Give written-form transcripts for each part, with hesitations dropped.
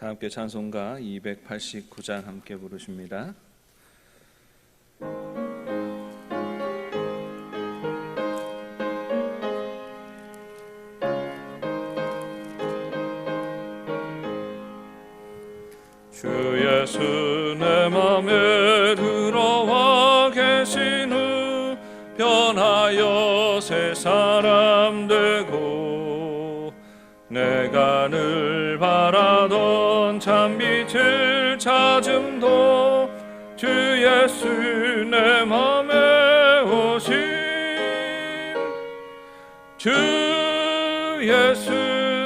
다 함께 찬송가 289장 함께 부르십니다. 주 예수 내 맘에 들어와 계신 후 변하여 새 사람 되고 내가 늘 바라던 참빛을 찾음도 주 예수 내 맘에 오심 주 예수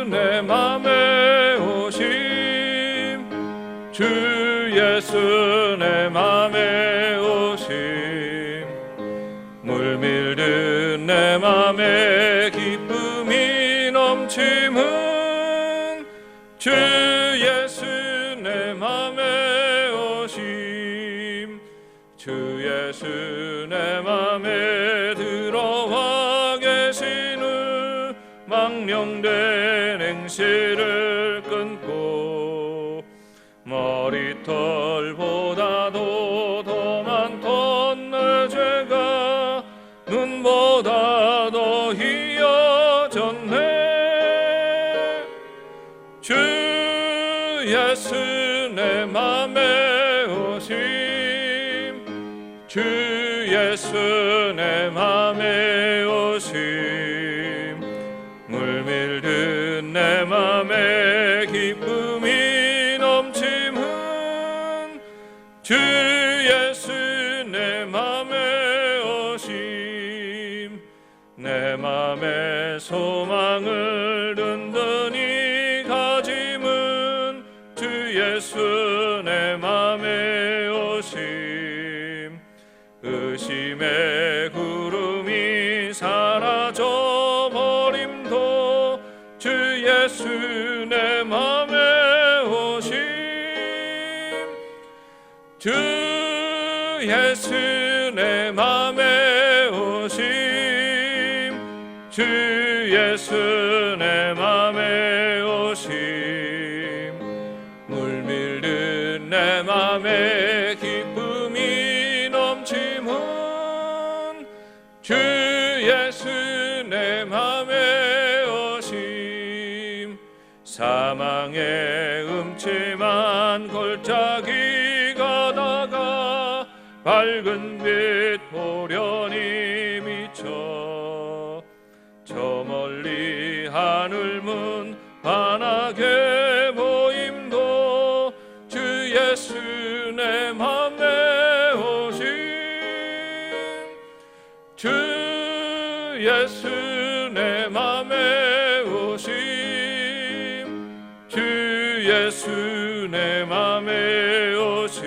내 맘에 오심 주 예수 내 맘에 오심 물밀듯 내 맘에 기쁨이 넘침은 주 예수 내 맘에 오심 주 예수 내 맘에 들어와 계신 후 망령된 행실을 끊고 머리털보다도 더 많던 내 죄가 눈보다 더 희어졌네 주 예수 내 맘에 오심 주 예수 내 맘에 오심 물밀듯 내 맘에 기쁨이 넘침은 주 예수 내 맘에 오심 내 맘에 소망을 든든히 가짐은 주 예수 내 맘에 오심 의심의 구름이 사라져 버림도 주 예수 내 맘에 오심 주 예수 내 맘에 오심 주 예수 내 맘에 오심 물밀듯 내 맘에 기쁨이 넘침은 주 예수 내 맘에 오심 사망의 음침한 골짜기 가다가 밝은 빛 보련히 비쳐 저 멀리 하늘문 환하게 보임도 주 예수 내 맘에 오심 주 예수 내 맘에 오심 주 예수 내 맘에 오심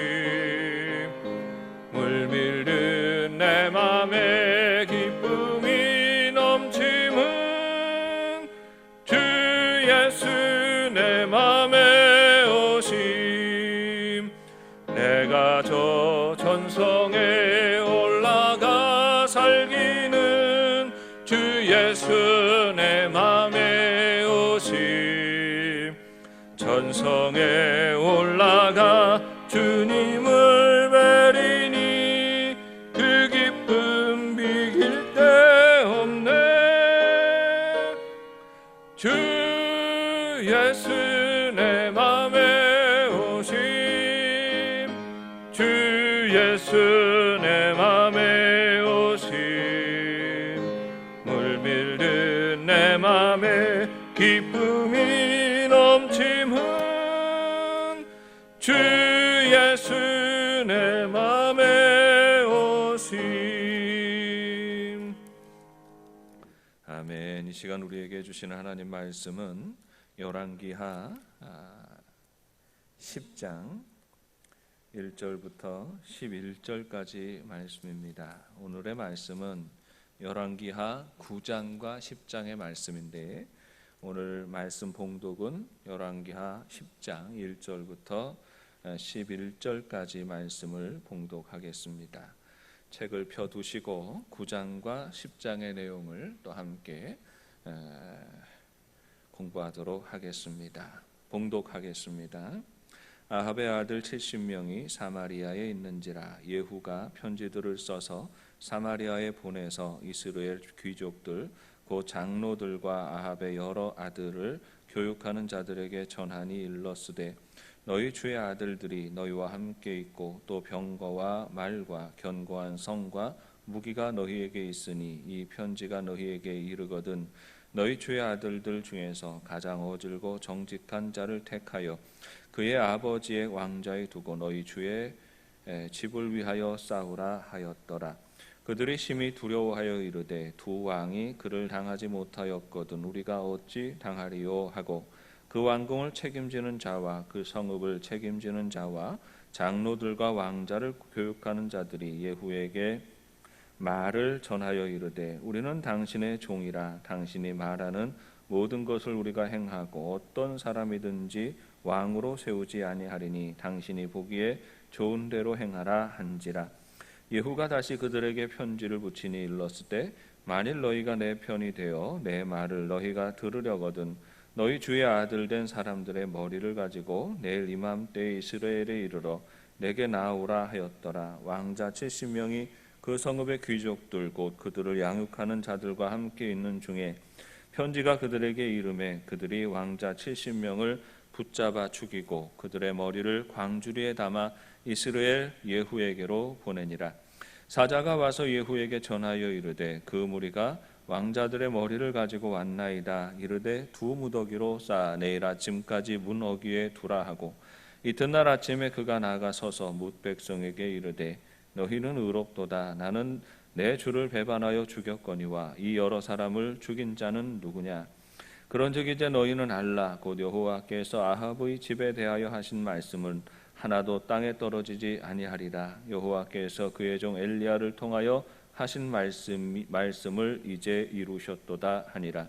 물밀듯 내 맘에 기쁨이 넘침은 주 예수 내 맘에 오심 내가 저 전성에 올라가 살기는 주 예수 내 맘에 오심 전성에 올라가 주님을 뵈리니 그 기쁨 비길 데 없네 주 예수 내 맘에 오심 주 예수 내 맘에 오심 물밀듯 내 맘에 기쁨이 넘침은 주 예수 내 맘에 오심 아멘. 이 시간 우리에게 주시는 하나님 말씀은 열왕기하 10장 1절부터 11절까지 말씀입니다. 오늘의 말씀은 열왕기하 9장과 10장의 말씀인데 오늘 말씀 봉독은 열왕기하 10장 1절부터 11절까지 말씀을 봉독하겠습니다. 책을 펴두시고 9장과 10장의 내용을 또 함께 공부하도록 하겠습니다. 봉독하겠습니다. 아합의 아들 70명이 사마리아에 있는지라 예후가 편지들을 써서 사마리아에 보내서 이스라엘 귀족들 곧 장로들과 아합의 여러 아들을 교육하는 자들에게 전하니 일렀으되 너희 주의 아들들이 너희와 함께 있고 또 병거와 말과 견고한 성과 무기가 너희에게 있으니 이 편지가 너희에게 이르거든 너희 주의 아들들 중에서 가장 어질고 정직한 자를 택하여 그의 아버지의 왕좌에 두고 너희 주의 집을 위하여 싸우라 하였더라. 그들이 심히 두려워하여 이르되 두 왕이 그를 당하지 못하였거든 우리가 어찌 당하리요 하고 그 왕궁을 책임지는 자와 그 성읍을 책임지는 자와 장로들과 왕자를 교육하는 자들이 예후에게 말을 전하여 이르되 우리는 당신의 종이라 당신이 말하는 모든 것을 우리가 행하고 어떤 사람이든지 왕으로 세우지 아니하리니 당신이 보기에 좋은 대로 행하라 한지라. 예후가 다시 그들에게 편지를 붙이니 일렀으되 만일 너희가 내 편이 되어 내 말을 너희가 들으려거든 너희 주의 아들 된 사람들의 머리를 가지고 내일 이맘때에 이스라엘에 이르러 내게 나오라 하였더라. 왕자 70명이 그 성읍의 귀족들 곧 그들을 양육하는 자들과 함께 있는 중에 편지가 그들에게 이르매 그들이 왕자 70명을 붙잡아 죽이고 그들의 머리를 광주리에 담아 이스라엘 예후에게로 보내니라. 사자가 와서 예후에게 전하여 이르되 그 무리가 왕자들의 머리를 가지고 왔나이다. 이르되 두 무더기로 쌓아 내일 아침까지 문 어귀에 두라 하고 이튿날 아침에 그가 나가 서서 뭇 백성에게 이르되 너희는 의롭도다. 나는 내 주를 배반하여 죽였거니와 이 여러 사람을 죽인 자는 누구냐. 그런즉 이제 너희는 알라 곧 여호와께서 아합의 집에 대하여 하신 말씀은 하나도 땅에 떨어지지 아니하리라. 여호와께서 그의 종 엘리야를 통하여 하신 말씀을 이제 이루셨도다 하니라.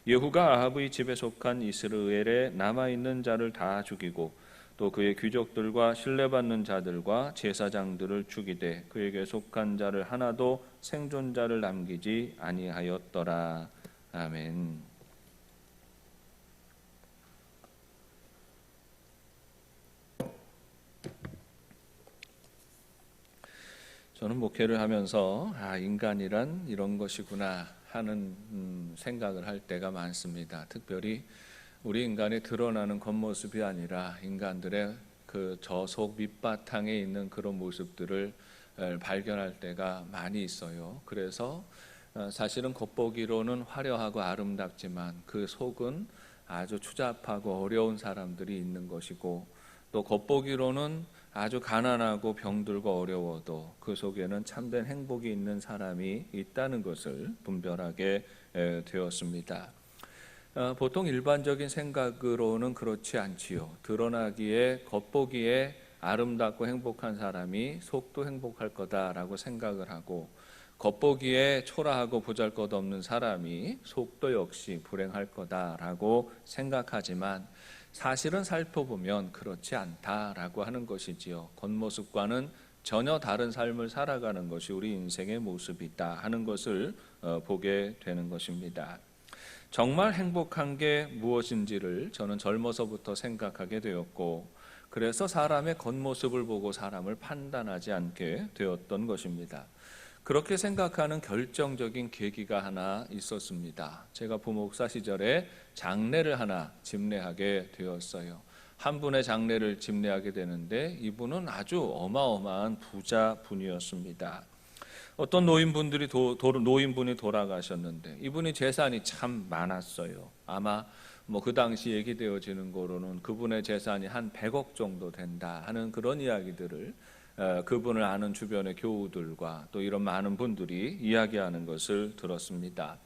예후가 아합의 집에 속한 이스라엘에 남아있는 자를 다 죽이고 또 그의 귀족들과 신뢰받는 자들과 제사장들을 죽이되 그에게 속한 자를 하나도 생존자를 남기지 아니하였더라. 아멘. 저는 목회를 하면서 인간이란 이런 것이구나 하는 생각을 할 때가 많습니다. 특별히 우리 인간이 드러나는 겉모습이 아니라 인간들의 그 저속 밑바탕에 있는 그런 모습들을 발견할 때가 많이 있어요. 그래서 사실은 겉보기로는 화려하고 아름답지만 그 속은 아주 추잡하고 어려운 사람들이 있는 것이고 또 겉보기로는 아주 가난하고 병들고 어려워도 그 속에는 참된 행복이 있는 사람이 있다는 것을 분별하게 되었습니다. 보통 일반적인 생각으로는 그렇지 않지요. 드러나기에 겉보기에 아름답고 행복한 사람이 속도 행복할 거다라고 생각을 하고 겉보기에 초라하고 보잘것없는 사람이 속도 역시 불행할 거다라고 생각하지만 사실은 살펴보면 그렇지 않다라고 하는 것이지요. 겉모습과는 전혀 다른 삶을 살아가는 것이 우리 인생의 모습이다 하는 것을 보게 되는 것입니다. 정말 행복한 게 무엇인지를 저는 젊어서부터 생각하게 되었고 그래서 사람의 겉모습을 보고 사람을 판단하지 않게 되었던 것입니다. 그렇게 생각하는 결정적인 계기가 하나 있었습니다. 제가 부목사 시절에 장례를 하나 집례하게 되었어요. 한 분의 장례를 집례하게 되는데 이분은 아주 어마어마한 부자분이었습니다. 어떤 노인분이 돌아가셨는데 이분이 재산이 참 많았어요. 아마 그 당시 얘기되어지는 거로는 그분의 재산이 한 100억 정도 된다 하는 그런 이야기들을 그분을 아는 주변의 교우들과 또 이런 많은 분들이 이야기하는 것을 들었습니다.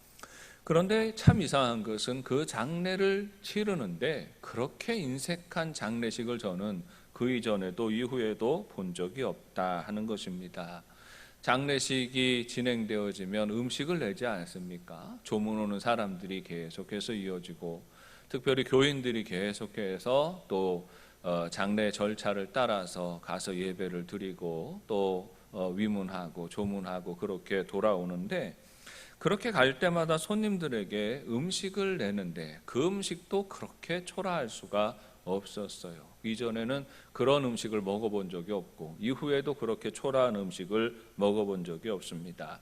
그런데 참 이상한 것은 그 장례를 치르는데 그렇게 인색한 장례식을 저는 그 이전에도 이후에도 본 적이 없다 하는 것입니다. 장례식이 진행되어지면 음식을 내지 않습니까? 조문 오는 사람들이 계속해서 이어지고 특별히 교인들이 계속해서 또 장례 절차를 따라서 가서 예배를 드리고 또 위문하고 조문하고 그렇게 돌아오는데 그렇게 갈 때마다 손님들에게 음식을 내는데 그 음식도 그렇게 초라할 수가 없었어요. 이전에는 그런 음식을 먹어본 적이 없고 이후에도 그렇게 초라한 음식을 먹어본 적이 없습니다.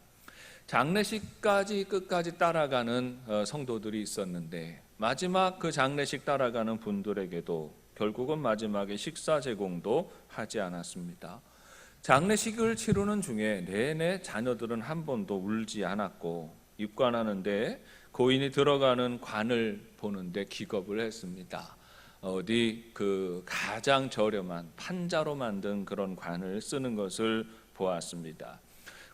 장례식까지 끝까지 따라가는 성도들이 있었는데 마지막 그 장례식 따라가는 분들에게도 결국은 마지막에 식사 제공도 하지 않았습니다. 장례식을 치르는 중에 내내 자녀들은 한 번도 울지 않았고 입관하는데 고인이 들어가는 관을 보는데 기겁을 했습니다. 어디 그 가장 저렴한 판자로 만든 그런 관을 쓰는 것을 보았습니다.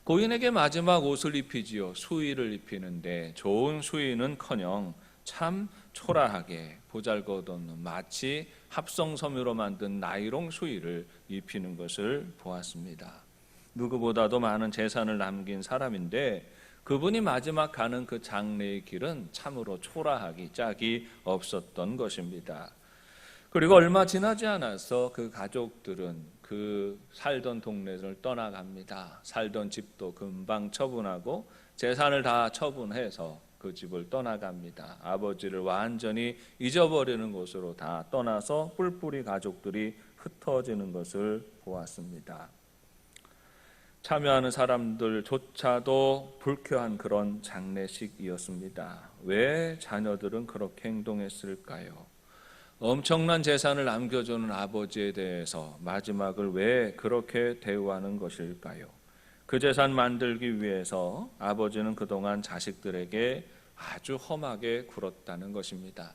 고인에게 마지막 옷을 입히지요. 수의를 입히는데 좋은 수의는커녕 참 초라하게 보잘것없는 마치 합성섬유로 만든 나이롱 수의를 입히는 것을 보았습니다. 누구보다도 많은 재산을 남긴 사람인데 그분이 마지막 가는 그 장례의 길은 참으로 초라하기 짝이 없었던 것입니다. 그리고 얼마 지나지 않아서 그 가족들은 그 살던 동네를 떠나갑니다. 살던 집도 금방 처분하고 재산을 다 처분해서 그 집을 떠나갑니다. 아버지를 완전히 잊어버리는 곳으로 다 떠나서 뿔뿔이 가족들이 흩어지는 것을 보았습니다. 참여하는 사람들조차도 불쾌한 그런 장례식이었습니다. 왜 자녀들은 그렇게 행동했을까요? 엄청난 재산을 남겨주는 아버지에 대해서 마지막을 왜 그렇게 대우하는 것일까요? 그 재산 만들기 위해서 아버지는 그동안 자식들에게 아주 험하게 굴었다는 것입니다.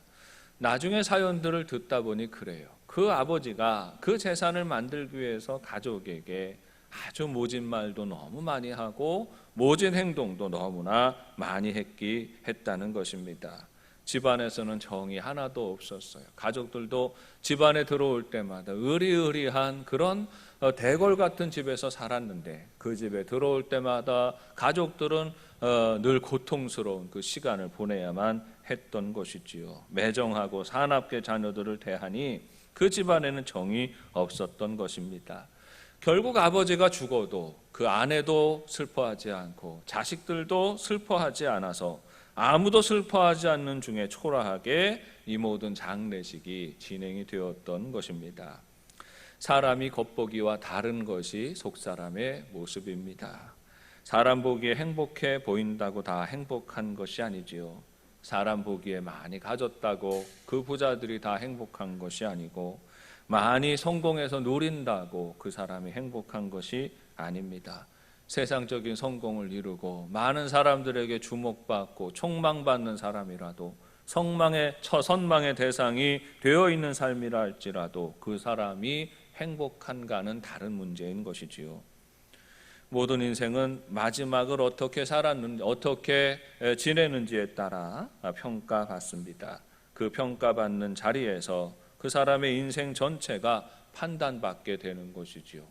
나중에 사연들을 듣다 보니 그래요. 그 아버지가 그 재산을 만들기 위해서 가족에게 아주 모진 말도 너무 많이 하고 모진 행동도 너무나 많이 했다는 것입니다. 집안에서는 정이 하나도 없었어요. 가족들도 집안에 들어올 때마다 의리의리한 그런 대궐 같은 집에서 살았는데 그 집에 들어올 때마다 가족들은 늘 고통스러운 그 시간을 보내야만 했던 것이지요. 매정하고 사납게 자녀들을 대하니 그 집안에는 정이 없었던 것입니다. 결국 아버지가 죽어도 그 아내도 슬퍼하지 않고 자식들도 슬퍼하지 않아서 아무도 슬퍼하지 않는 중에 초라하게 이 모든 장례식이 진행이 되었던 것입니다. 사람이 겉보기와 다른 것이 속사람의 모습입니다. 사람 보기에 행복해 보인다고 다 행복한 것이 아니지요. 사람 보기에 많이 가졌다고 그 부자들이 다 행복한 것이 아니고 많이 성공해서 누린다고 그 사람이 행복한 것이 아닙니다. 세상적인 성공을 이루고 많은 사람들에게 주목받고 촉망받는 사람이라도 선망의 대상이 되어 있는 삶이라 할지라도 그 사람이 행복한가는 다른 문제인 것이지요. 모든 인생은 마지막을 어떻게 살았는지 어떻게 지내는지에 따라 평가받습니다. 그 평가받는 자리에서 그 사람의 인생 전체가 판단받게 되는 것이지요.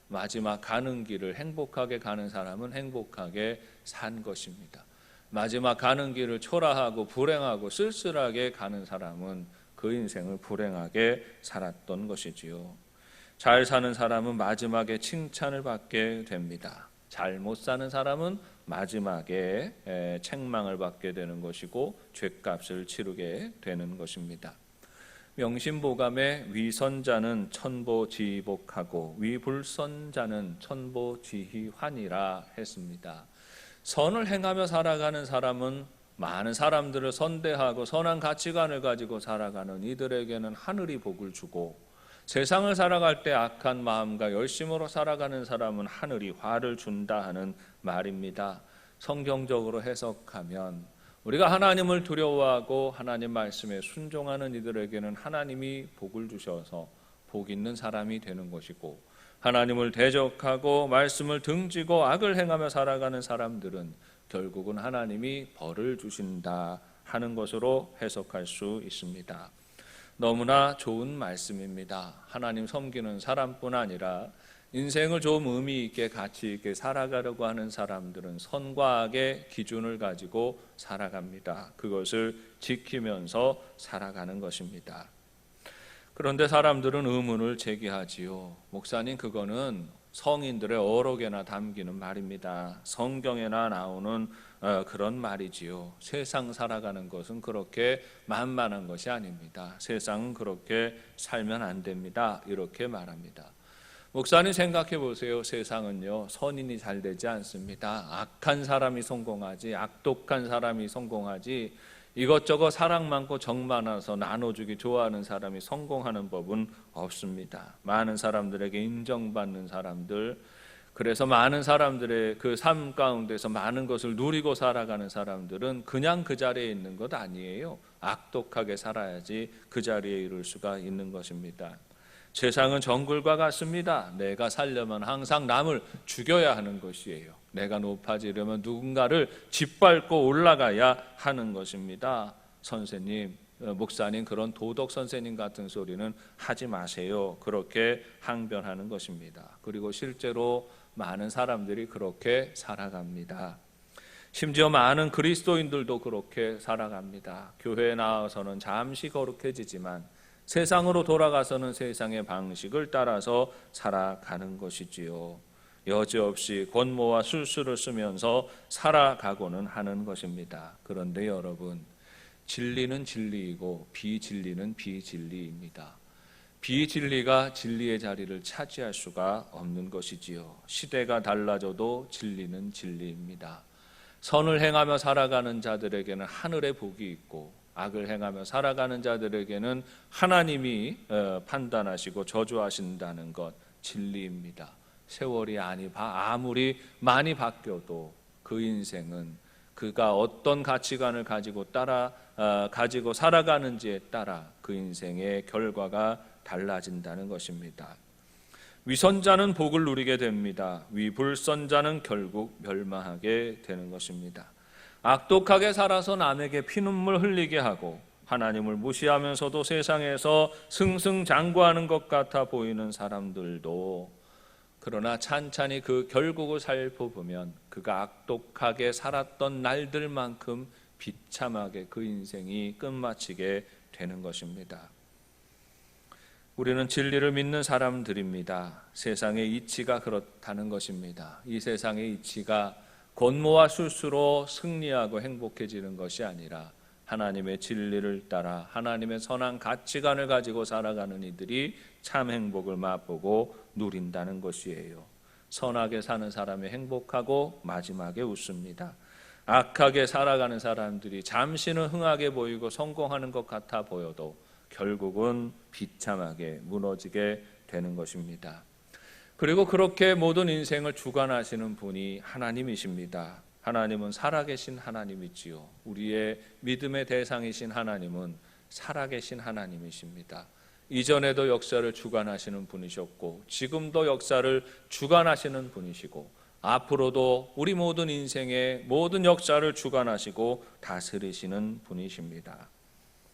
마지막 가는 길을 행복하게 가는 사람은 행복하게 산 것입니다. 마지막 가는 길을 초라하고 불행하고 쓸쓸하게 가는 사람은 그 인생을 불행하게 살았던 것이지요. 잘 사는 사람은 마지막에 칭찬을 받게 됩니다. 잘 못 사는 사람은 마지막에 책망을 받게 되는 것이고 죗값을 치르게 되는 것입니다. 명심보감에 위선자는 천보지복하고 위불선자는 천보지희환이라 했습니다. 선을 행하며 살아가는 사람은 많은 사람들을 선대하고 선한 가치관을 가지고 살아가는 이들에게는 하늘이 복을 주고 세상을 살아갈 때 악한 마음과 열심으로 살아가는 사람은 하늘이 화를 준다 하는 말입니다. 성경적으로 해석하면 우리가 하나님을 두려워하고 하나님 말씀에 순종하는 이들에게는 하나님이 복을 주셔서 복 있는 사람이 되는 것이고 하나님을 대적하고 말씀을 등지고 악을 행하며 살아가는 사람들은 결국은 하나님이 벌을 주신다 하는 것으로 해석할 수 있습니다. 너무나 좋은 말씀입니다. 하나님 섬기는 사람뿐 아니라 인생을 좀 의미 있게 가치 있게 살아가려고 하는 사람들은 선과 악의 기준을 가지고 살아갑니다. 그것을 지키면서 살아가는 것입니다. 그런데 사람들은 의문을 제기하지요. 목사님, 그거는 성인들의 어록에나 담기는 말입니다. 성경에나 나오는 그런 말이지요. 세상 살아가는 것은 그렇게 만만한 것이 아닙니다. 세상은 그렇게 살면 안 됩니다. 이렇게 말합니다. 목사님 생각해 보세요. 세상은요, 선인이 잘 되지 않습니다. 악한 사람이 성공하지, 악독한 사람이 성공하지, 이것저것 사랑 많고 정 많아서 나눠주기 좋아하는 사람이 성공하는 법은 없습니다. 많은 사람들에게 인정받는 사람들, 그래서 많은 사람들의 그 삶 가운데서 많은 것을 누리고 살아가는 사람들은 그냥 그 자리에 있는 것 아니에요. 악독하게 살아야지 그 자리에 이룰 수가 있는 것입니다. 세상은 정글과 같습니다. 내가 살려면 항상 남을 죽여야 하는 것이에요. 내가 높아지려면 누군가를 짓밟고 올라가야 하는 것입니다. 선생님, 목사님, 그런 도덕 선생님 같은 소리는 하지 마세요. 그렇게 항변하는 것입니다. 그리고 실제로 많은 사람들이 그렇게 살아갑니다. 심지어 많은 그리스도인들도 그렇게 살아갑니다. 교회에 나와서는 잠시 거룩해지지만 세상으로 돌아가서는 세상의 방식을 따라서 살아가는 것이지요. 여지없이 권모와 술수를 쓰면서 살아가고는 하는 것입니다. 그런데 여러분, 진리는 진리이고 비진리는 비진리입니다. 비진리가 진리의 자리를 차지할 수가 없는 것이지요. 시대가 달라져도 진리는 진리입니다. 선을 행하며 살아가는 자들에게는 하늘의 복이 있고, 악을 행하며 살아가는 자들에게는 하나님이 판단하시고 저주하신다는 것, 진리입니다. 세월이 아무리 많이 바뀌어도 그 인생은 그가 어떤 가치관을 가지고 살아가는지에 따라 그 인생의 결과가 달라진다는 것입니다. 위선자는 복을 누리게 됩니다. 위불선자는 결국 멸망하게 되는 것입니다. 악독하게 살아서 남에게 피눈물 흘리게 하고 하나님을 무시하면서도 세상에서 승승장구하는 것 같아 보이는 사람들도, 그러나 찬찬히 그 결국을 살펴보면 그가 악독하게 살았던 날들만큼 비참하게 그 인생이 끝마치게 되는 것입니다. 우리는 진리를 믿는 사람들입니다. 세상의 이치가 그렇다는 것입니다. 이 세상의 이치가 권모와 술수로 승리하고 행복해지는 것이 아니라 하나님의 진리를 따라 하나님의 선한 가치관을 가지고 살아가는 이들이 참 행복을 맛보고 누린다는 것이에요. 선하게 사는 사람이 행복하고 마지막에 웃습니다. 악하게 살아가는 사람들이 잠시는 흥하게 보이고 성공하는 것 같아 보여도 결국은 비참하게 무너지게 되는 것입니다. 그리고 그렇게 모든 인생을 주관하시는 분이 하나님이십니다. 하나님은 살아계신 하나님이지요. 우리의 믿음의 대상이신 하나님은 살아계신 하나님이십니다. 이전에도 역사를 주관하시는 분이셨고 지금도 역사를 주관하시는 분이시고 앞으로도 우리 모든 인생의 모든 역사를 주관하시고 다스리시는 분이십니다.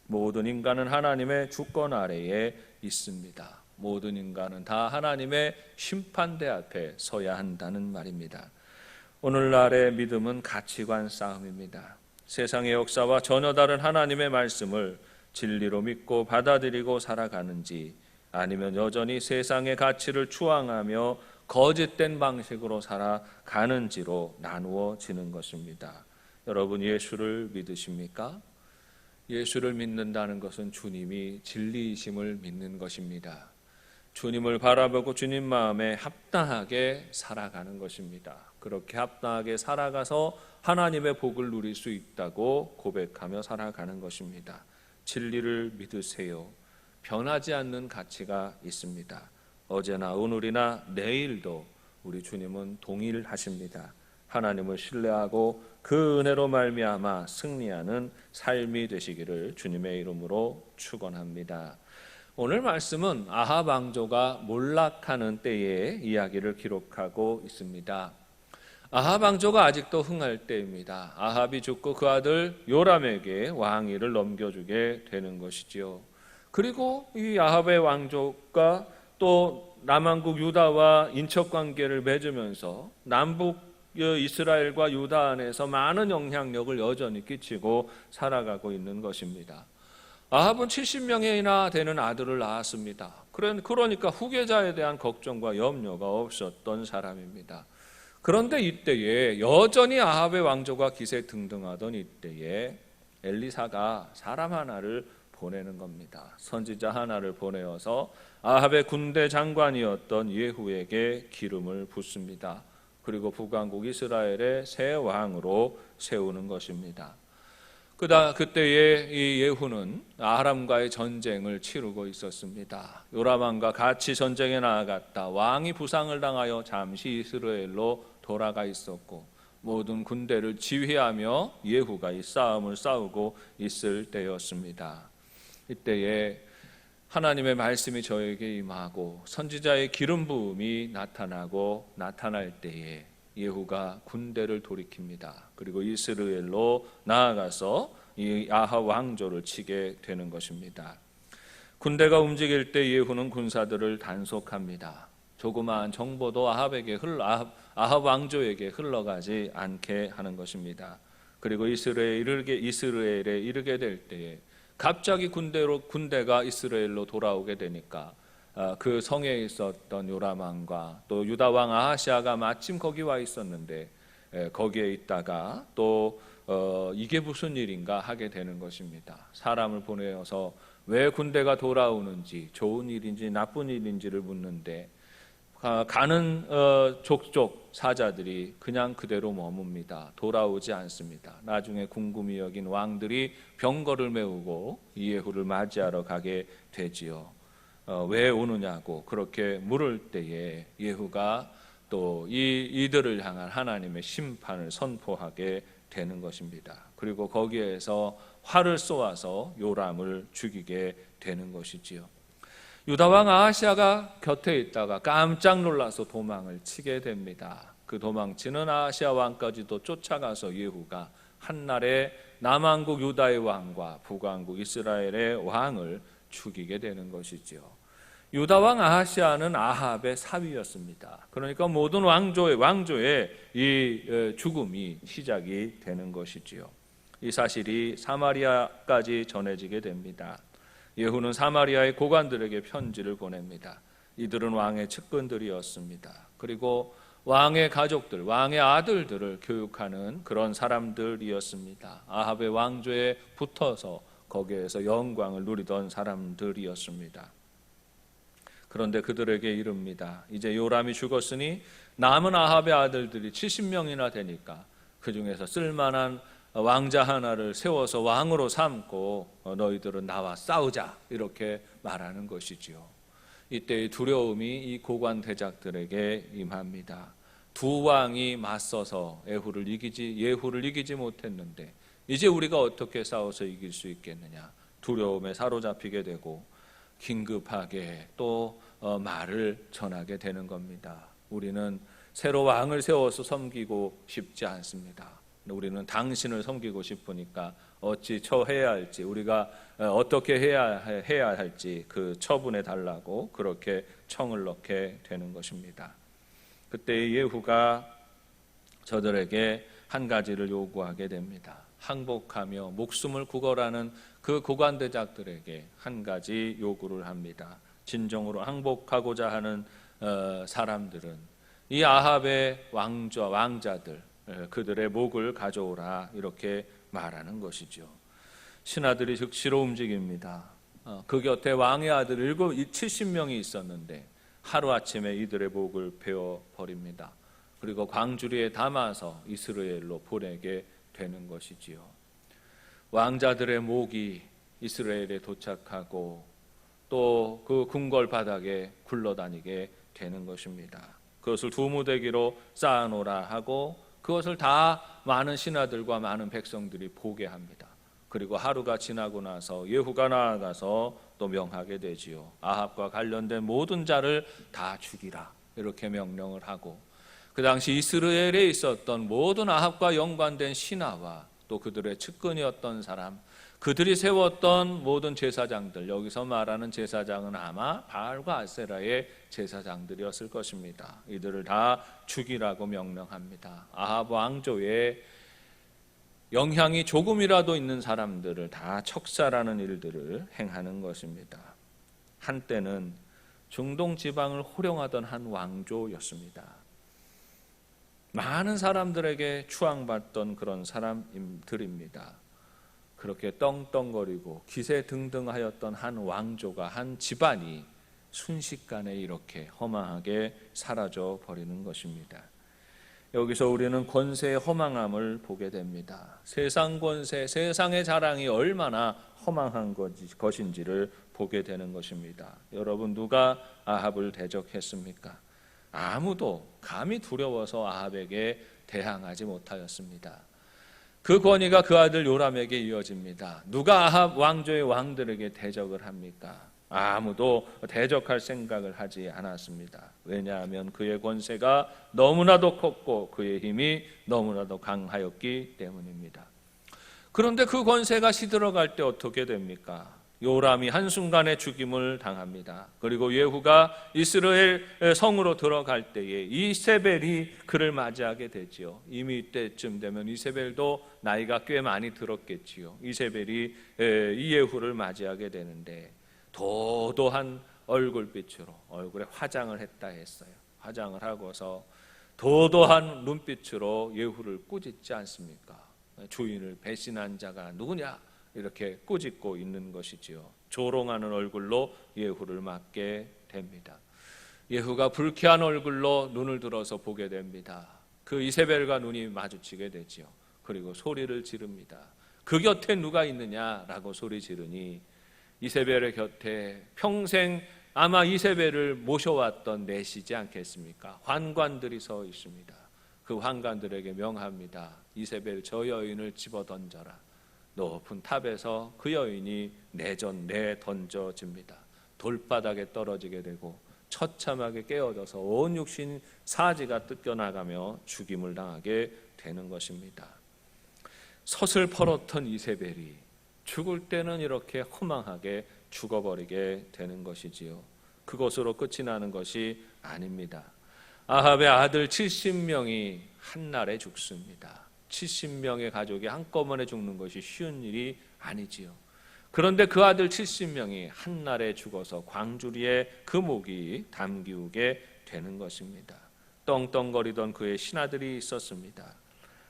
모든 인간은 하나님의 주권 아래에 있습니다. 모든 인간은 다 하나님의 심판대 앞에 서야 한다는 말입니다. 오늘날의 믿음은 가치관 싸움입니다. 세상의 역사와 전혀 다른 하나님의 말씀을 진리로 믿고 받아들이고 살아가는지, 아니면 여전히 세상의 가치를 추앙하며 거짓된 방식으로 살아가는지로 나누어지는 것입니다. 여러분, 예수를 믿으십니까? 예수를 믿는다는 것은 주님이 진리이심을 믿는 것입니다. 주님을 바라보고 주님 마음에 합당하게 살아가는 것입니다. 그렇게 합당하게 살아가서 하나님의 복을 누릴 수 있다고 고백하며 살아가는 것입니다. 진리를 믿으세요. 변하지 않는 가치가 있습니다. 어제나 오늘이나 내일도 우리 주님은 동일하십니다. 하나님을 신뢰하고 그 은혜로 말미암아 승리하는 삶이 되시기를 주님의 이름으로 축원합니다. 오늘 말씀은 아합 왕조가 몰락하는 때의 이야기를 기록하고 있습니다. 아합 왕조가 아직도 흥할 때입니다. 아합이 죽고 그 아들 요람에게 왕위를 넘겨주게 되는 것이지요. 그리고 이 아합의 왕조가 또 남왕국 유다와 인척관계를 맺으면서 남북 이스라엘과 유다 안에서 많은 영향력을 여전히 끼치고 살아가고 있는 것입니다. 아합은 70명이나 되는 아들을 낳았습니다. 그러니까 후계자에 대한 걱정과 염려가 없었던 사람입니다. 그런데 이때에 여전히 아합의 왕조가 기세등등하던 이때에 엘리사가 사람 하나를 보내는 겁니다. 선지자 하나를 보내어서 아합의 군대 장관이었던 예후에게 기름을 붓습니다. 그리고 북왕국 이스라엘의 새 왕으로 세우는 것입니다. 그때에 이 예후는 아람과의 전쟁을 치르고 있었습니다. 요람왕과 같이 전쟁에 나아갔다 왕이 부상을 당하여 잠시 이스라엘로 돌아가 있었고 모든 군대를 지휘하며 예후가 이 싸움을 싸우고 있을 때였습니다. 이때에 하나님의 말씀이 저에게 임하고 선지자의 기름 부음이 나타날 때에 예후가 군대를 돌이킵니다. 그리고 이스라엘로 나아가서 이 아합 왕조를 치게 되는 것입니다. 군대가 움직일 때 예후는 군사들을 단속합니다. 조그마한 정보도 아합 왕조에게 흘러가지 않게 하는 것입니다. 그리고 이스라엘에 이르게 될 때에 갑자기 군대가 이스라엘로 돌아오게 되니까 그 성에 있었던 요람 왕과 또 유다 왕 아하시아가 마침 거기 와 있었는데 거기에 있다가 또 이게 무슨 일인가 하게 되는 것입니다. 사람을 보내어서 왜 군대가 돌아오는지 좋은 일인지 나쁜 일인지를 묻는데 가는 족족 사자들이 그냥 그대로 머뭅니다. 돌아오지 않습니다. 나중에 궁금히 여긴 왕들이 병거를 메우고 예후를 맞이하러 가게 되지요. 왜 오느냐고 그렇게 물을 때에 예후가 또 이들을 향한 하나님의 심판을 선포하게 되는 것입니다. 그리고 거기에서 활을 쏘아서 요람을 죽이게 되는 것이지요. 유다왕 아하시아가 곁에 있다가 깜짝 놀라서 도망을 치게 됩니다. 그 도망치는 아하시아 왕까지도 쫓아가서 예후가 한날에 남왕국 유다의 왕과 북왕국 이스라엘의 왕을 죽이게 되는 것이지요. 유다왕 아하시아는 아합의 사위였습니다. 그러니까 모든 왕조의 이 죽음이 시작이 되는 것이지요. 이 사실이 사마리아까지 전해지게 됩니다. 예후는 사마리아의 고관들에게 편지를 보냅니다. 이들은 왕의 측근들이었습니다. 그리고 왕의 가족들, 왕의 아들들을 교육하는 그런 사람들이었습니다. 아합의 왕조에 붙어서 거기에서 영광을 누리던 사람들이었습니다. 그런데 그들에게 이릅니다. 이제 요람이 죽었으니 남은 아합의 아들들이 70명이나 되니까 그 중에서 쓸만한 왕자 하나를 세워서 왕으로 삼고 너희들은 나와 싸우자 이렇게 말하는 것이지요. 이때의 두려움이 이 고관 대작들에게 임합니다. 두 왕이 맞서서 예후를 이기지 못했는데 이제 우리가 어떻게 싸워서 이길 수 있겠느냐. 두려움에 사로잡히게 되고 긴급하게 또 말을 전하게 되는 겁니다. 우리는 새로 왕을 세워서 섬기고 싶지 않습니다. 우리는 당신을 섬기고 싶으니까 어찌 처해야 할지 우리가 어떻게 해야 할지 그 처분해 달라고 그렇게 청을 넣게 되는 것입니다. 그때 예후가 저들에게 한 가지를 요구하게 됩니다. 항복하며 목숨을 구걸하는 그 고관대작들에게 한 가지 요구를 합니다. 진정으로 항복하고자 하는 사람들은 이 아합의 왕자들 그들의 목을 가져오라 이렇게 말하는 것이죠. 신하들이 즉시로 움직입니다. 그 곁에 왕의 아들 70명이 있었는데 하루아침에 이들의 목을 베어버립니다. 그리고 광주리에 담아서 이스라엘로 보내게 되는 것이지요. 왕자들의 목이 이스라엘에 도착하고 또 그 궁궐 바닥에 굴러다니게 되는 것입니다. 그것을 두 무더기로 쌓아놓으라 하고 그것을 다 많은 신하들과 많은 백성들이 보게 합니다. 그리고 하루가 지나고 나서 예후가 나아가서 또 명하게 되지요. 아합과 관련된 모든 자를 다 죽이라 이렇게 명령을 하고 그 당시 이스라엘에 있었던 모든 아합과 연관된 신하와 또 그들의 측근이었던 사람 그들이 세웠던 모든 제사장들 여기서 말하는 제사장은 아마 바알과 아세라의 제사장들이었을 것입니다. 이들을 다 죽이라고 명령합니다. 아합 왕조에 영향이 조금이라도 있는 사람들을 다 척살하는 일들을 행하는 것입니다. 한때는 중동 지방을 호령하던 한 왕조였습니다. 많은 사람들에게 추앙받던 그런 사람들입니다. 그렇게 떵떵거리고 기세등등하였던 한 왕조가, 한 집안이 순식간에 이렇게 허망하게 사라져 버리는 것입니다. 여기서 우리는 권세의 허망함을 보게 됩니다. 세상 권세, 세상의 자랑이 얼마나 허망한 것인지를 보게 되는 것입니다. 여러분, 누가 아합을 대적했습니까? 아무도 감히 두려워서 아합에게 대항하지 못하였습니다. 그 권위가 그 아들 요람에게 이어집니다. 누가 아합 왕조의 왕들에게 대적을 합니까? 아무도 대적할 생각을 하지 않았습니다. 왜냐하면 그의 권세가 너무나도 컸고 그의 힘이 너무나도 강하였기 때문입니다. 그런데 그 권세가 시들어갈 때 어떻게 됩니까? 요람이 한순간에 죽임을 당합니다. 그리고 예후가 이스라엘 성으로 들어갈 때에 이세벨이 그를 맞이하게 되지요. 이미 이때쯤 되면 이세벨도 나이가 꽤 많이 들었겠지요. 이세벨이 이 예후를 맞이하게 되는데 도도한 얼굴빛으로, 얼굴에 화장을 했다 했어요. 화장을 하고서 도도한 눈빛으로 예후를 꾸짖지 않습니까? 주인을 배신한 자가 누구냐? 이렇게 꾸짖고 있는 것이지요. 조롱하는 얼굴로 예후를 맞게 됩니다. 예후가 불쾌한 얼굴로 눈을 들어서 보게 됩니다. 그 이세벨과 눈이 마주치게 되지요. 그리고 소리를 지릅니다. 그 곁에 누가 있느냐라고 소리 지르니 이세벨의 곁에 평생 아마 이세벨을 모셔왔던 내시지 않겠습니까? 환관들이 서 있습니다. 그 환관들에게 명합니다. 이세벨 저 여인을 집어던져라. 높은 탑에서 그 여인이 내던져집니다. 돌바닥에 떨어지게 되고 처참하게 깨어져서 온 육신 사지가 뜯겨나가며 죽임을 당하게 되는 것입니다. 서슬퍼렇던 이세벨이 죽을 때는 이렇게 허망하게 죽어버리게 되는 것이지요. 그것으로 끝이 나는 것이 아닙니다. 아합의 아들 70명이 한날에 죽습니다. 70명의 가족이 한꺼번에 죽는 것이 쉬운 일이 아니지요. 그런데 그 아들 70명이 한날에 죽어서 광주리에 그 목이 담기우게 되는 것입니다. 떵떵거리던 그의 신하들이 있었습니다.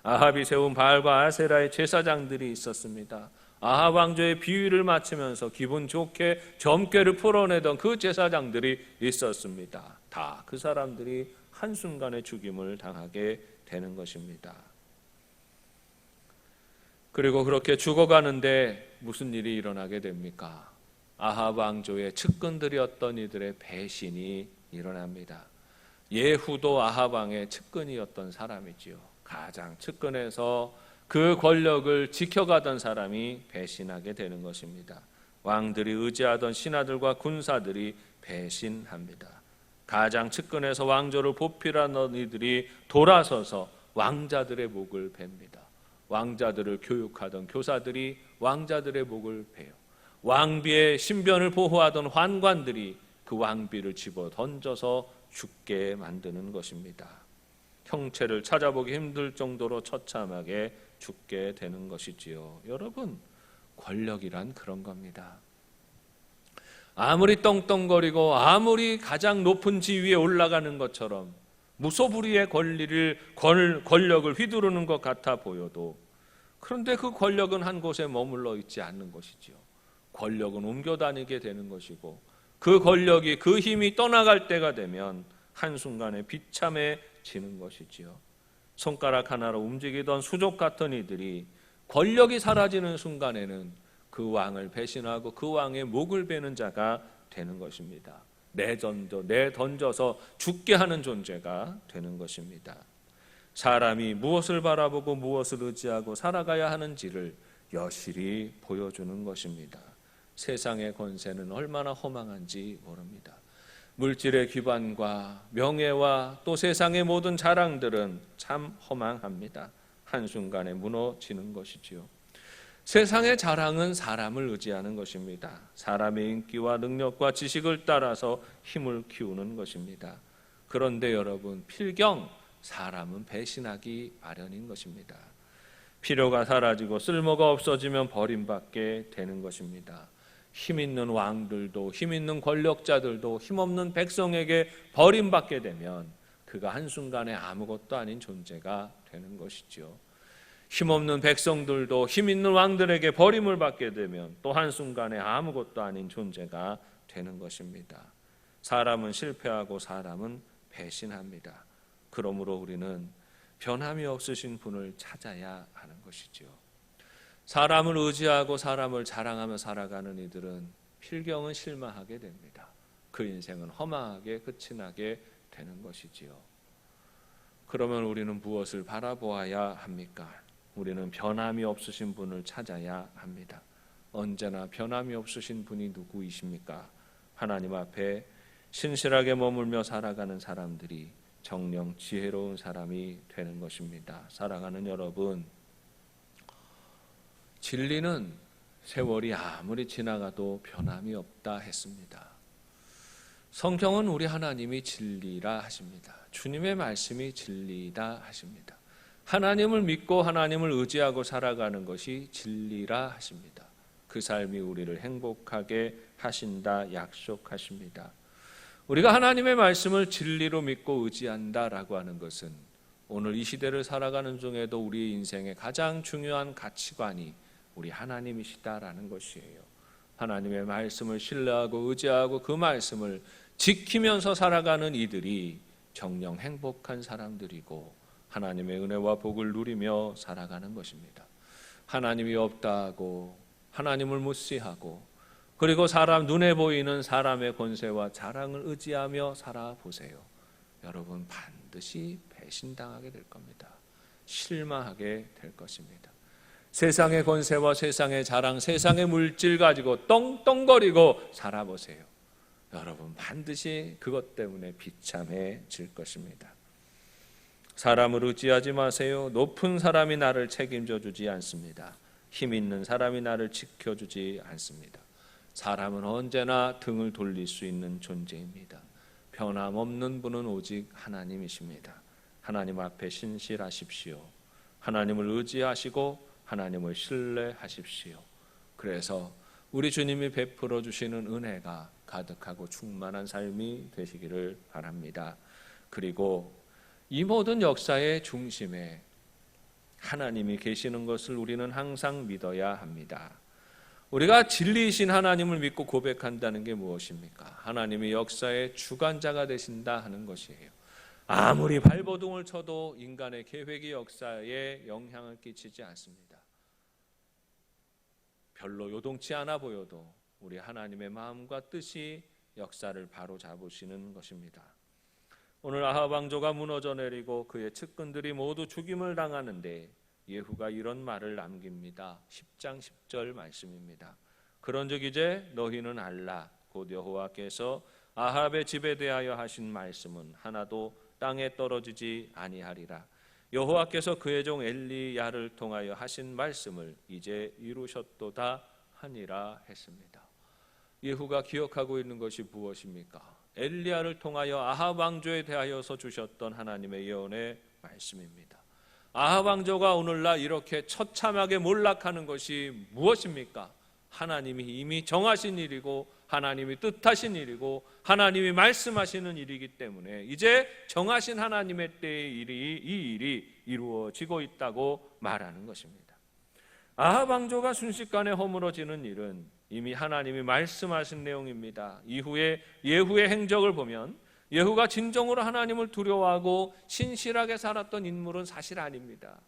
아합이 세운 바알과 아세라의 제사장들이 있었습니다. 아합 왕조의 비위를 맞추면서 기분 좋게 점괘를 풀어내던 그 제사장들이 있었습니다. 다 그 사람들이 한순간에 죽임을 당하게 되는 것입니다. 그리고 그렇게 죽어가는데 무슨 일이 일어나게 됩니까? 아합 왕조의 측근들이었던 이들의 배신이 일어납니다. 예후도 아합 왕의 측근이었던 사람이지요. 가장 측근에서 그 권력을 지켜가던 사람이 배신하게 되는 것입니다. 왕들이 의지하던 신하들과 군사들이 배신합니다. 가장 측근에서 왕조를 보필하던 이들이 돌아서서 왕자들의 목을 베입니다. 왕자들을 교육하던 교사들이 왕자들의 목을 베요. 왕비의 신변을 보호하던 환관들이 그 왕비를 집어 던져서 죽게 만드는 것입니다. 형체를 찾아보기 힘들 정도로 처참하게 죽게 되는 것이지요. 여러분, 권력이란 그런 겁니다. 아무리 떵떵거리고 아무리 가장 높은 지위에 올라가는 것처럼 무소불위의 권력을 휘두르는 것 같아 보여도, 그런데 그 권력은 한 곳에 머물러 있지 않는 것이지요. 권력은 옮겨 다니게 되는 것이고, 그 권력이, 그 힘이 떠나갈 때가 되면 한순간에 비참해지는 것이지요. 손가락 하나로 움직이던 수족 같은 이들이 권력이 사라지는 순간에는 그 왕을 배신하고 그 왕의 목을 베는 자가 되는 것입니다. 내던져서 죽게 하는 존재가 되는 것입니다. 사람이 무엇을 바라보고 무엇을 의지하고 살아가야 하는지를 여실히 보여주는 것입니다. 세상의 권세는 얼마나 허망한지 모릅니다. 물질의 기반과 명예와 또 세상의 모든 자랑들은 참 허망합니다. 한순간에 무너지는 것이지요. 세상의 자랑은 사람을 의지하는 것입니다. 사람의 인기와 능력과 지식을 따라서 힘을 키우는 것입니다. 그런데 여러분, 필경 사람은 배신하기 마련인 것입니다. 필요가 사라지고 쓸모가 없어지면 버림받게 되는 것입니다. 힘 있는 왕들도, 힘 있는 권력자들도 힘없는 백성에게 버림받게 되면 그가 한순간에 아무것도 아닌 존재가 되는 것이지요. 힘없는 백성들도 힘 있는 왕들에게 버림을 받게 되면 또 한순간에 아무것도 아닌 존재가 되는 것입니다. 사람은 실패하고 사람은 배신합니다. 그러므로 우리는 변함이 없으신 분을 찾아야 하는 것이지요. 사람을 의지하고 사람을 자랑하며 살아가는 이들은 필경은 실망하게 됩니다. 그 인생은 허망하게 끝이 나게 되는 것이지요. 그러면 우리는 무엇을 바라보아야 합니까? 우리는 변함이 없으신 분을 찾아야 합니다. 언제나 변함이 없으신 분이 누구이십니까? 하나님 앞에 신실하게 머물며 살아가는 사람들이 정령 지혜로운 사람이 되는 것입니다. 사랑하는 여러분, 진리는 세월이 아무리 지나가도 변함이 없다 했습니다. 성경은 우리 하나님이 진리라 하십니다. 주님의 말씀이 진리이다 하십니다. 하나님을 믿고 하나님을 의지하고 살아가는 것이 진리라 하십니다. 그 삶이 우리를 행복하게 하신다 약속하십니다. 우리가 하나님의 말씀을 진리로 믿고 의지한다라고 하는 것은 오늘 이 시대를 살아가는 중에도 우리 인생의 가장 중요한 가치관이 우리 하나님이시다라는 것이에요. 하나님의 말씀을 신뢰하고 의지하고 그 말씀을 지키면서 살아가는 이들이 정녕 행복한 사람들이고 하나님의 은혜와 복을 누리며 살아가는 것입니다. 하나님이 없다 하고 하나님을 무시하고 그리고 사람 눈에 보이는 사람의 권세와 자랑을 의지하며 살아보세요. 여러분 반드시 배신당하게 될 겁니다. 실망하게 될 것입니다. 세상의 권세와 세상의 자랑, 세상의 물질 가지고 떵떵거리고 살아보세요. 여러분 반드시 그것 때문에 비참해질 것입니다. 사람을 의지하지 마세요. 높은 사람이 나를 책임져 주지 않습니다. 힘 있는 사람이 나를 지켜주지 않습니다. 사람은 언제나 등을 돌릴 수 있는 존재입니다. 변함없는 분은 오직 하나님이십니다. 하나님 앞에 신실하십시오. 하나님을 의지하시고 하나님을 신뢰하십시오. 그래서 우리 주님이 베풀어 주시는 은혜가 가득하고 충만한 삶이 되시기를 바랍니다. 그리고 이 모든 역사의 중심에 하나님이 계시는 것을 우리는 항상 믿어야 합니다. 우리가 진리이신 하나님을 믿고 고백한다는 게 무엇입니까? 하나님이 역사의 주관자가 되신다 하는 것이에요. 아무리 발버둥을 쳐도 인간의 계획이 역사에 영향을 끼치지 않습니다. 별로 요동치 않아 보여도 우리 하나님의 마음과 뜻이 역사를 바로 잡으시는 것입니다. 오늘 아합 왕조가 무너져 내리고 그의 측근들이 모두 죽임을 당하는데 예후가 이런 말을 남깁니다. 10장 10절 말씀입니다. 그런즉 이제 너희는 알라 곧 여호와께서 아합의 집에 대하여 하신 말씀은 하나도 땅에 떨어지지 아니하리라. 여호와께서 그의 종 엘리야를 통하여 하신 말씀을 이제 이루셨도다 하니라 했습니다. 예후가 기억하고 있는 것이 무엇입니까? 엘리야를 통하여 아합 왕조에 대하여서 주셨던 하나님의 예언의 말씀입니다. 아합 왕조가 오늘날 이렇게 처참하게 몰락하는 것이 무엇입니까? 하나님이 이미 정하신 일이고 하나님이 뜻하신 일이고 하나님이 말씀하시는 일이기 때문에 이제 정하신 하나님의 때의 이 일이 이루어지고 있다고 말하는 것입니다. 아합 왕조가 순식간에 허물어지는 일은 이미 하나님이 말씀하신 내용입니다. 이후에 예후의 행적을 보면 예후가 진정으로 하나님을 두려워하고 신실하게 살았던 인물은 사실 아닙니다.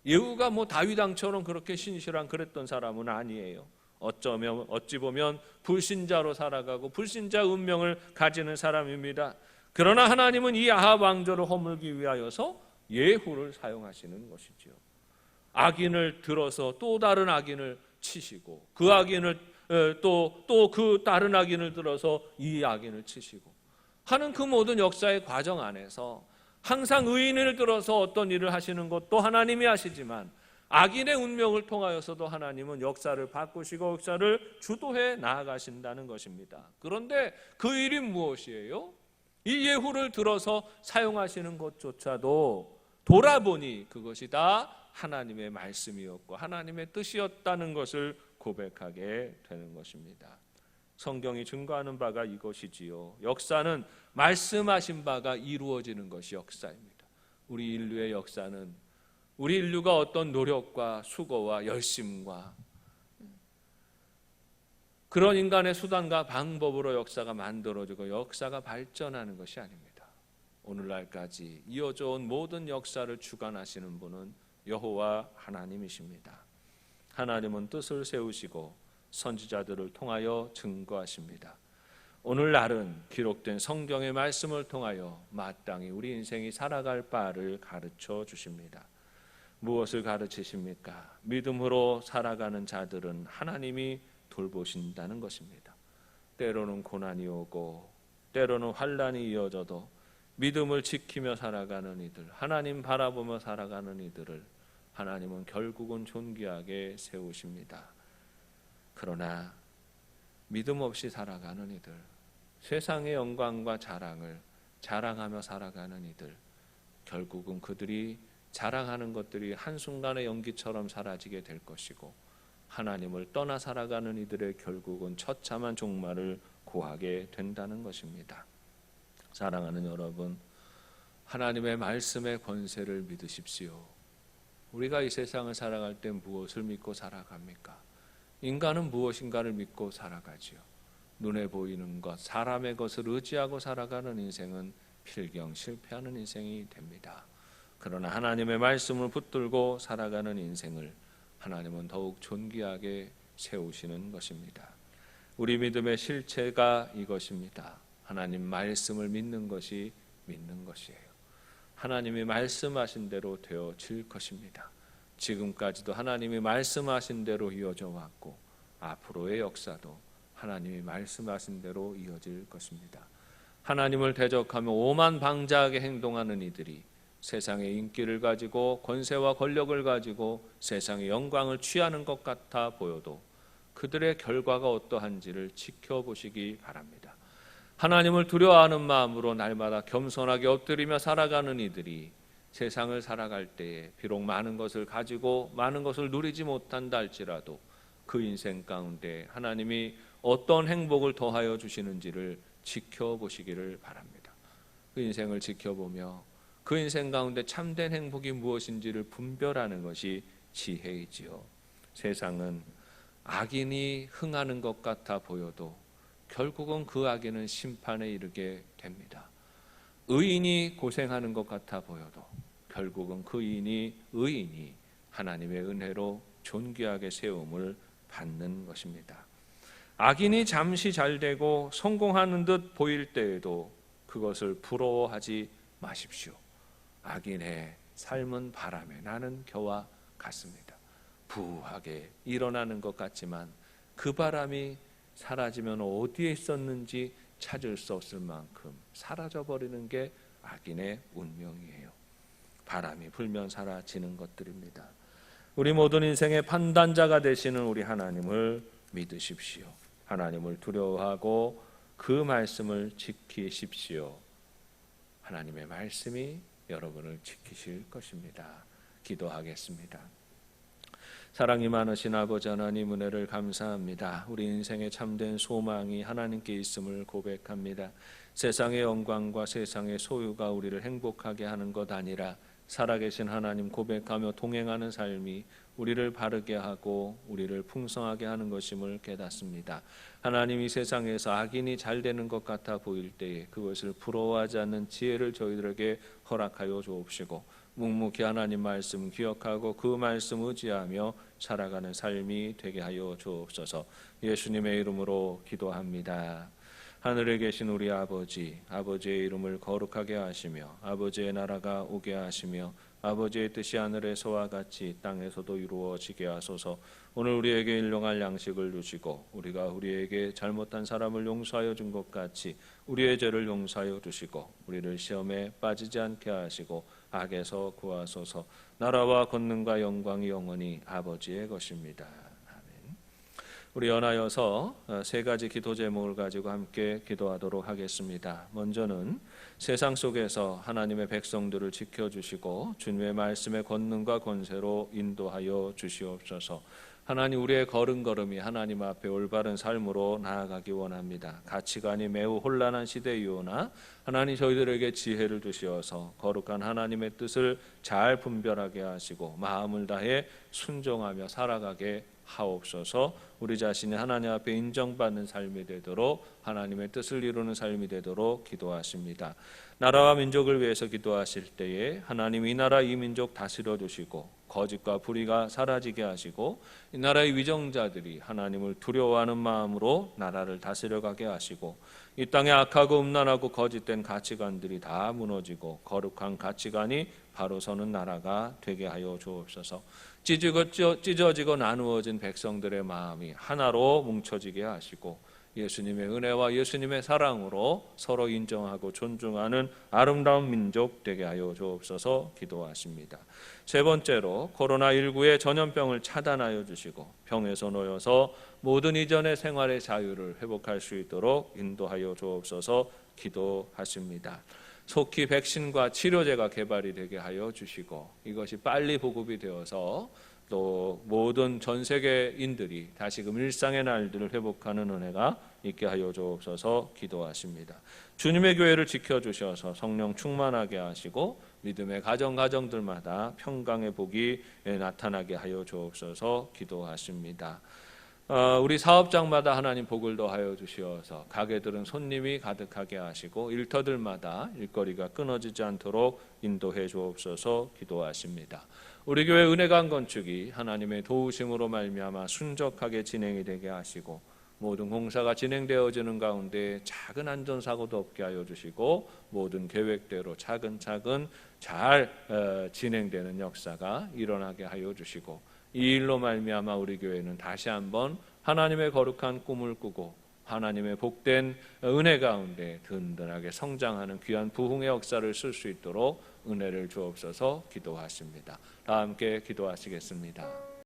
예후가 다윗 왕처럼 그렇게 신실한 그랬던 사람은 아니에요. 어찌 보면 불신자로 살아가고 불신자 운명을 가지는 사람입니다. 그러나 하나님은 이 아합 왕조를 허물기 위하여서 예후를 사용하시는 것이죠. 악인을 들어서 또 다른 악인을 치시고 그 악인을 또 그 다른 악인을 들어서 이 악인을 치시고 하는 그 모든 역사의 과정 안에서 항상 의인을 들어서 어떤 일을 하시는 것도 하나님이 하시지만 악인의 운명을 통하여서도 하나님은 역사를 바꾸시고 역사를 주도해 나아가신다는 것입니다. 그런데 그 일이 무엇이에요? 이 예후를 들어서 사용하시는 것조차도 돌아보니 그것이 다 하나님의 말씀이었고 하나님의 뜻이었다는 것을 고백하게 되는 것입니다. 성경이 증거하는 바가 이것이지요. 역사는 말씀하신 바가 이루어지는 것이 역사입니다. 우리 인류의 역사는 우리 인류가 어떤 노력과 수고와 열심과 그런 인간의 수단과 방법으로 역사가 만들어지고 역사가 발전하는 것이 아닙니다. 오늘날까지 이어져 온 모든 역사를 주관하시는 분은 여호와 하나님이십니다. 하나님은 뜻을 세우시고 선지자들을 통하여 증거하십니다. 오늘날은 기록된 성경의 말씀을 통하여 마땅히 우리 인생이 살아갈 바를 가르쳐 주십니다. 무엇을 가르치십니까? 믿음으로 살아가는 자들은 하나님이 돌보신다는 것입니다. 때로는 고난이 오고 때로는 환난이 이어져도 믿음을 지키며 살아가는 이들, 하나님 바라보며 살아가는 이들을 하나님은 결국은 존귀하게 세우십니다. 그러나 믿음 없이 살아가는 이들, 세상의 영광과 자랑을 자랑하며 살아가는 이들, 결국은 그들이 자랑하는 것들이 한순간의 연기처럼 사라지게 될 것이고 하나님을 떠나 살아가는 이들의 결국은 처참한 종말을 고하게 된다는 것입니다. 사랑하는 여러분, 하나님의 말씀의 권세를 믿으십시오. 우리가 이 세상을 살아갈 때 무엇을 믿고 살아갑니까? 인간은 무엇인가를 믿고 살아가지요. 눈에 보이는 것, 사람의 것을 의지하고 살아가는 인생은 필경 실패하는 인생이 됩니다. 그러나 하나님의 말씀을 붙들고 살아가는 인생을 하나님은 더욱 존귀하게 세우시는 것입니다. 우리 믿음의 실체가 이것입니다. 하나님 말씀을 믿는 것이 믿는 것이에요. 하나님이 말씀하신 대로 되어질 것입니다. 지금까지도 하나님이 말씀하신 대로 이어져 왔고 앞으로의 역사도 하나님이 말씀하신 대로 이어질 것입니다. 하나님을 대적하며 오만방자하게 행동하는 이들이 세상의 인기를 가지고 권세와 권력을 가지고 세상의 영광을 취하는 것 같아 보여도 그들의 결과가 어떠한지를 지켜보시기 바랍니다. 하나님을 두려워하는 마음으로 날마다 겸손하게 엎드리며 살아가는 이들이 세상을 살아갈 때에 비록 많은 것을 가지고 많은 것을 누리지 못한다 할지라도 그 인생 가운데 하나님이 어떤 행복을 더하여 주시는지를 지켜보시기를 바랍니다. 그 인생을 지켜보며 그 인생 가운데 참된 행복이 무엇인지를 분별하는 것이 지혜이지요. 세상은 악인이 흥하는 것 같아 보여도 결국은 그 악인은 심판에 이르게 됩니다. 의인이 고생하는 것 같아 보여도 결국은 그 의인이 하나님의 은혜로 존귀하게 세움을 받는 것입니다. 악인이 잠시 잘되고 성공하는 듯 보일 때에도 그것을 부러워하지 마십시오. 악인의 삶은 바람에 나는 겨와 같습니다. 부하게 일어나는 것 같지만 그 바람이 사라지면 어디에 있었는지 찾을 수 없을 만큼 사라져버리는 게 악인의 운명이에요. 바람이 불면 사라지는 것들입니다. 우리 모든 인생의 판단자가 되시는 우리 하나님을 믿으십시오. 하나님을 두려워하고 그 말씀을 지키십시오. 하나님의 말씀이 여러분을 지키실 것입니다. 기도하겠습니다. 사랑이 많으신 아버지 하나님, 은혜를 감사합니다. 우리 인생의 참된 소망이 하나님께 있음을 고백합니다. 세상의 영광과 세상의 소유가 우리를 행복하게 하는 것 아니라 살아계신 하나님 고백하며 동행하는 삶이 우리를 바르게 하고 우리를 풍성하게 하는 것임을 깨닫습니다. 하나님이 세상에서 악인이 잘 되는 것 같아 보일 때에 그것을 부러워하지 않는 지혜를 저희들에게 허락하여 주옵시고 묵묵히 하나님 말씀 기억하고 그 말씀 의지하며 살아가는 삶이 되게 하여 주옵소서. 예수님의 이름으로 기도합니다. 하늘에 계신 우리 아버지, 아버지의 이름을 거룩하게 하시며 아버지의 나라가 오게 하시며 아버지의 뜻이 하늘에서와 같이 땅에서도 이루어지게 하소서. 오늘 우리에게 일용할 양식을 주시고 우리가 우리에게 잘못한 사람을 용서하여 준 것 같이 우리의 죄를 용서하여 주시고 우리를 시험에 빠지지 않게 하시고 악에서 구하소서. 나라와 권능과 영광이 영원히 아버지의 것입니다. 우리 연하여서 세 가지 기도 제목을 가지고 함께 기도하도록 하겠습니다. 먼저는 세상 속에서 하나님의 백성들을 지켜주시고 주님의 말씀의 권능과 권세로 인도하여 주시옵소서. 하나님, 우리의 걸음걸음이 하나님 앞에 올바른 삶으로 나아가기 원합니다. 가치관이 매우 혼란한 시대이오나 하나님, 저희들에게 지혜를 주시어서 거룩한 하나님의 뜻을 잘 분별하게 하시고 마음을 다해 순종하며 살아가게 하옵소서. 우리 자신이 하나님 앞에 인정받는 삶이 되도록, 하나님의 뜻을 이루는 삶이 되도록 기도하십니다. 나라와 민족을 위해서 기도하실 때에 하나님, 이 나라 이 민족 다스려 주시고 거짓과 불의가 사라지게 하시고 이 나라의 위정자들이 하나님을 두려워하는 마음으로 나라를 다스려가게 하시고 이 땅에 악하고 음란하고 거짓된 가치관들이 다 무너지고 거룩한 가치관이 바로 서는 나라가 되게 하여 주옵소서. 찢어지고 나누어진 백성들의 마음이 하나로 뭉쳐지게 하시고 예수님의 은혜와 예수님의 사랑으로 서로 인정하고 존중하는 아름다운 민족 되게 하여 주옵소서 기도하십니다. 세 번째로, 코로나19의 전염병을 차단하여 주시고 병에서 놓여서 모든 이전의 생활의 자유를 회복할 수 있도록 인도하여 주옵소서 기도하십니다. 속히 백신과 치료제가 개발이 되게 하여 주시고 이것이 빨리 보급이 되어서 또 모든 전 세계인들이 다시금 일상의 날들을 회복하는 은혜가 있게 하여 주옵소서 기도하십니다. 주님의 교회를 지켜주셔서 성령 충만하게 하시고 믿음의 가정들마다 평강의 복이 나타나게 하여 주옵소서 기도하십니다. 우리 사업장마다 하나님 복을 더하여 주시어서 가게들은 손님이 가득하게 하시고 일터들마다 일거리가 끊어지지 않도록 인도해 주옵소서 기도하십니다. 우리 교회 은혜관 건축이 하나님의 도우심으로 말미암아 순적하게 진행이 되게 하시고 모든 공사가 진행되어지는 가운데 작은 안전사고도 없게 하여 주시고 모든 계획대로 차근차근 잘 진행되는 역사가 일어나게 하여 주시고 이 일로 말미암아 우리 교회는 다시 한번 하나님의 거룩한 꿈을 꾸고 하나님의 복된 은혜 가운데 든든하게 성장하는 귀한 부흥의 역사를 쓸 수 있도록 은혜를 주옵소서 기도하십니다. 다 함께 기도하시겠습니다.